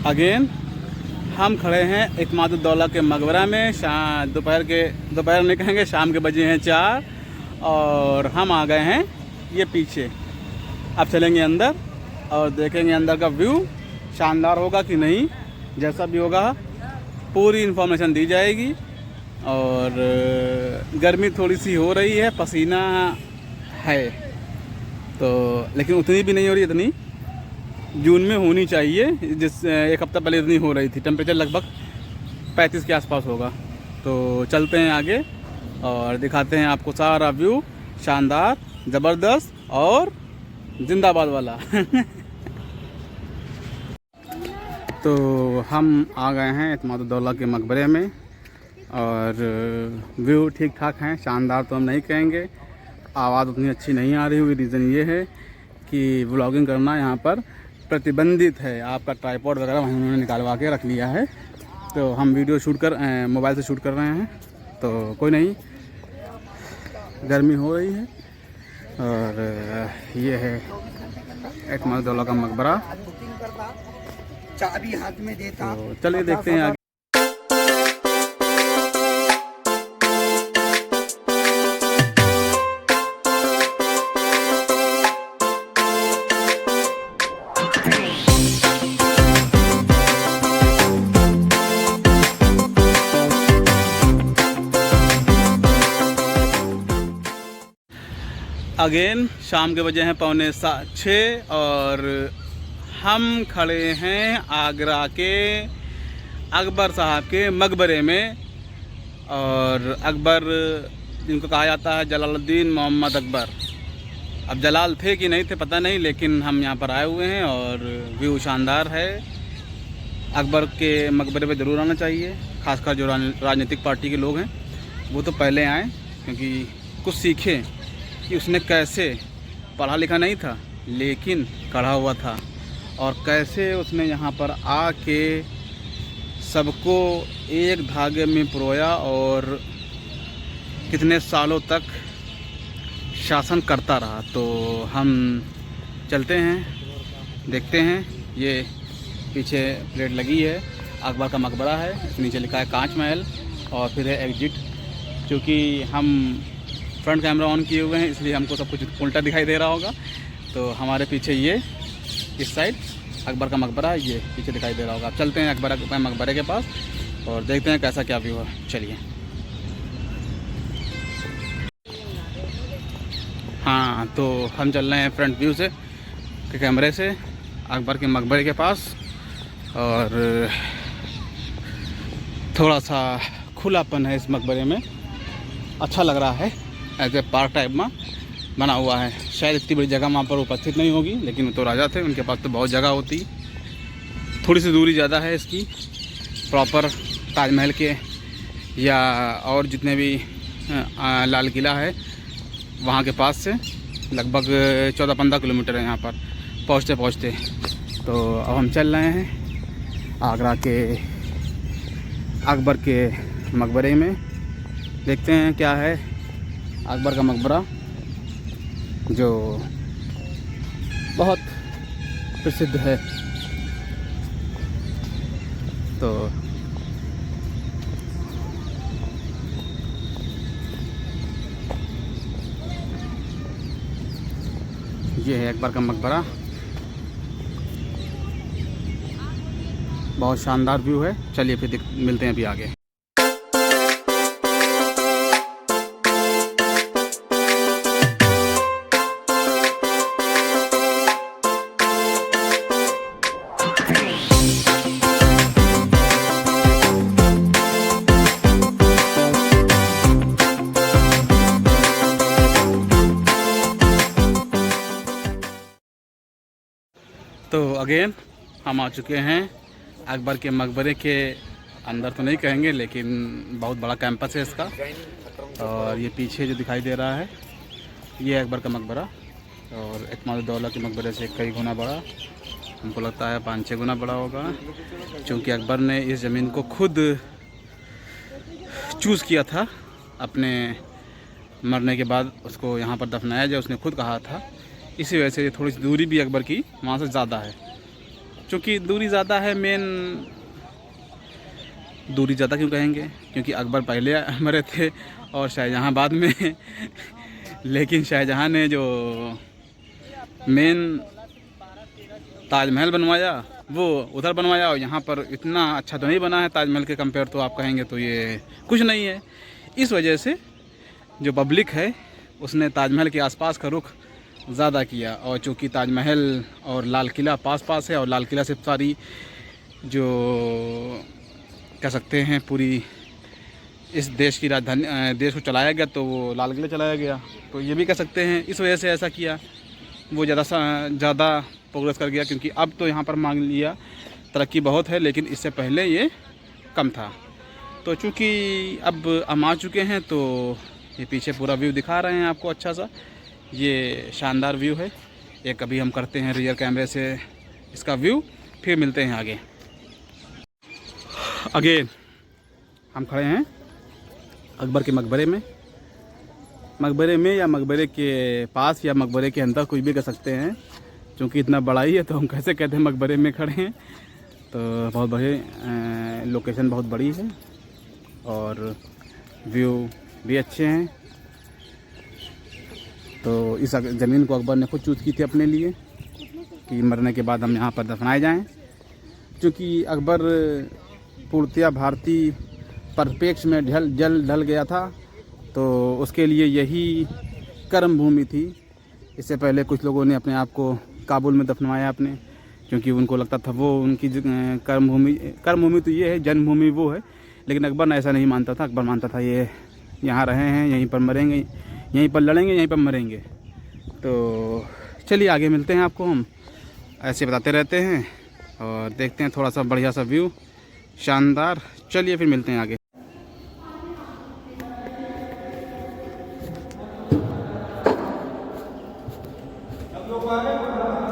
Again हम खड़े हैं इत्मादुद्दौला के मकबरा में। दोपहर नहीं कहेंगे, शाम के बजे हैं 4 और हम आ गए हैं ये पीछे। अब चलेंगे अंदर और देखेंगे अंदर का व्यू शानदार होगा कि नहीं। जैसा भी होगा पूरी इन्फॉर्मेशन दी जाएगी। और गर्मी थोड़ी सी हो रही है, पसीना है तो, लेकिन उतनी भी नहीं हो रही इतनी जून में होनी चाहिए। एक हफ्ता पहले इतनी हो रही थी। टेम्परेचर लगभग 35 के आसपास होगा। तो चलते हैं आगे और दिखाते हैं आपको सारा व्यू, शानदार, ज़बरदस्त और जिंदाबाद वाला। तो हम आ गए हैं इत्मादुद्दौला के मकबरे में और व्यू ठीक ठाक हैं, शानदार तो हम नहीं कहेंगे। आवाज़ उतनी अच्छी नहीं आ रही हुई। रीज़न ये है कि व्लॉगिंग करना यहाँ पर प्रतिबंधित है। आपका ट्राइपॉड वगैरह वहीं उन्होंने निकालवा के रख लिया है। तो हम वीडियो मोबाइल से शूट कर रहे हैं। तो कोई नहीं, गर्मी हो रही है। और ये है इत्मादुद्दौला का मकबरा। चाबी हाथ में देता। तो चलिए देखते हैं आगे। अगेन शाम के बजे हैं 5:45 और हम खड़े हैं आगरा के अकबर साहब के मकबरे में। और अकबर जिनको कहा जाता है जलालुद्दीन मोहम्मद अकबर। अब जलाल थे कि नहीं थे पता नहीं, लेकिन हम यहाँ पर आए हुए हैं और व्यू शानदार है। अकबर के मकबरे पे ज़रूर आना चाहिए। खासकर जो राजनीतिक पार्टी के लोग हैं वो तो पहले आएँ, क्योंकि कुछ सीखें कि उसने कैसे, पढ़ा लिखा नहीं था लेकिन कढ़ा हुआ था, और कैसे उसने यहाँ पर आके सबको एक धागे में पिरोया और कितने सालों तक शासन करता रहा। तो हम चलते हैं, देखते हैं। ये पीछे प्लेट लगी है, अकबर का मकबरा है। इसके नीचे लिखा है कांच महल और फिर है एग्जिट। क्योंकि हम फ्रंट कैमरा ऑन किए हुए हैं इसलिए हमको सब कुछ उल्टा दिखाई दे रहा होगा। तो हमारे पीछे ये इस साइड अकबर का मकबरा ये पीछे दिखाई दे रहा होगा। अब चलते हैं अकबर के मकबरे के पास और देखते हैं कैसा क्या व्यू है। चलिए। हाँ, तो हम चल रहे हैं फ्रंट व्यू से के कैमरे से अकबर के मकबरे के पास। और थोड़ा सा खुलापन है इस मकबरे में, अच्छा लग रहा है। ऐसे पार्क टाइप में बना हुआ है। शायद इतनी बड़ी जगह वहाँ पर उपस्थित नहीं होगी, लेकिन वो तो राजा थे, उनके पास तो बहुत जगह होती। थोड़ी सी दूरी ज़्यादा है इसकी प्रॉपर ताजमहल के या और जितने भी लाल किला है वहाँ के पास से लगभग 14-15 किलोमीटर है यहाँ पर पहुँचते। तो अब हम चल रहे हैं आगरा के अकबर के मकबरे में। देखते हैं क्या है अकबर का मकबरा, जो बहुत प्रसिद्ध है। तो ये है अकबर का मकबरा। बहुत शानदार व्यू है। चलिए फिर मिलते हैं अभी आगे। तो अगेन हम आ चुके हैं अकबर के मकबरे के अंदर। तो नहीं कहेंगे, लेकिन बहुत बड़ा कैंपस है इसका। और ये पीछे जो दिखाई दे रहा है ये अकबर का मकबरा, और इत्मादुद्दौला के मकबरे से कई गुना बड़ा। हमको लगता है 5-6 गुना बड़ा होगा, क्योंकि अकबर ने इस ज़मीन को खुद चूज़ किया था। अपने मरने के बाद उसको यहाँ पर दफनाया जाए, उसने खुद कहा था। इसी वजह से थोड़ी सी दूरी भी अकबर की वहाँ से ज़्यादा है। चूँकि दूरी ज़्यादा है, मेन दूरी ज़्यादा क्यों कहेंगे, क्योंकि अकबर पहले मरे थे और शाहजहाँ बाद में लेकिन शाहजहाँ ने जो मेन ताजमहल बनवाया वो उधर बनवाया, और यहाँ पर इतना अच्छा तो नहीं बना है ताजमहल के कंपेयर, तो आप कहेंगे तो ये कुछ नहीं है। इस वजह से जो पब्लिक है उसने ताजमहल के आसपास का रुख ज़्यादा किया, और चूँकि ताजमहल और लाल किला पास पास है, और लाल किला से सारी जो कह सकते हैं पूरी इस देश की राजधानी देश को चलाया गया, तो वो लाल किला चलाया गया, तो ये भी कह सकते हैं इस वजह से ऐसा किया। वो ज़्यादा प्रोग्रेस कर गया, क्योंकि अब तो यहाँ पर मान लिया तरक्की बहुत है, लेकिन इससे पहले ये कम था। तो चूँकि अब हम आ चुके हैं, तो ये पीछे पूरा व्यू दिखा रहे हैं आपको अच्छा सा, ये शानदार व्यू है। एक अभी हम करते हैं रियर कैमरे से इसका व्यू, फिर मिलते हैं आगे। अगेन हम खड़े हैं अकबर के मकबरे में या मकबरे के पास या मकबरे के अंदर, कुछ भी कह सकते हैं, क्योंकि इतना बड़ा ही है तो हम कैसे कहते हैं मकबरे में खड़े हैं। तो बहुत बड़े लोकेशन बहुत बड़ी है और व्यू भी अच्छे हैं। तो इस ज़मीन को अकबर ने खुद चूज़ की थी अपने लिए कि मरने के बाद हम यहाँ पर दफनाए जाएं, क्योंकि अकबर पूर्णतया भारतीय परिप्रेक्ष्य में ढल गया था, तो उसके लिए यही कर्म भूमि थी। इससे पहले कुछ लोगों ने अपने आप को काबुल में दफनवाया अपने, क्योंकि उनको लगता था वो उनकी कर्म भूमि तो ये है, जन्मभूमि वो है, लेकिन अकबर ने ऐसा नहीं मानता था। अकबर मानता था ये यहाँ रहे हैं, यहीं पर मरेंगे, यहीं पर लड़ेंगे, यहीं पर मरेंगे। तो चलिए आगे मिलते हैं आपको, हम ऐसे बताते रहते हैं और देखते हैं थोड़ा सा बढ़िया सा व्यू, शानदार। चलिए फिर मिलते हैं आगे। अब लोग आ रहे हैं।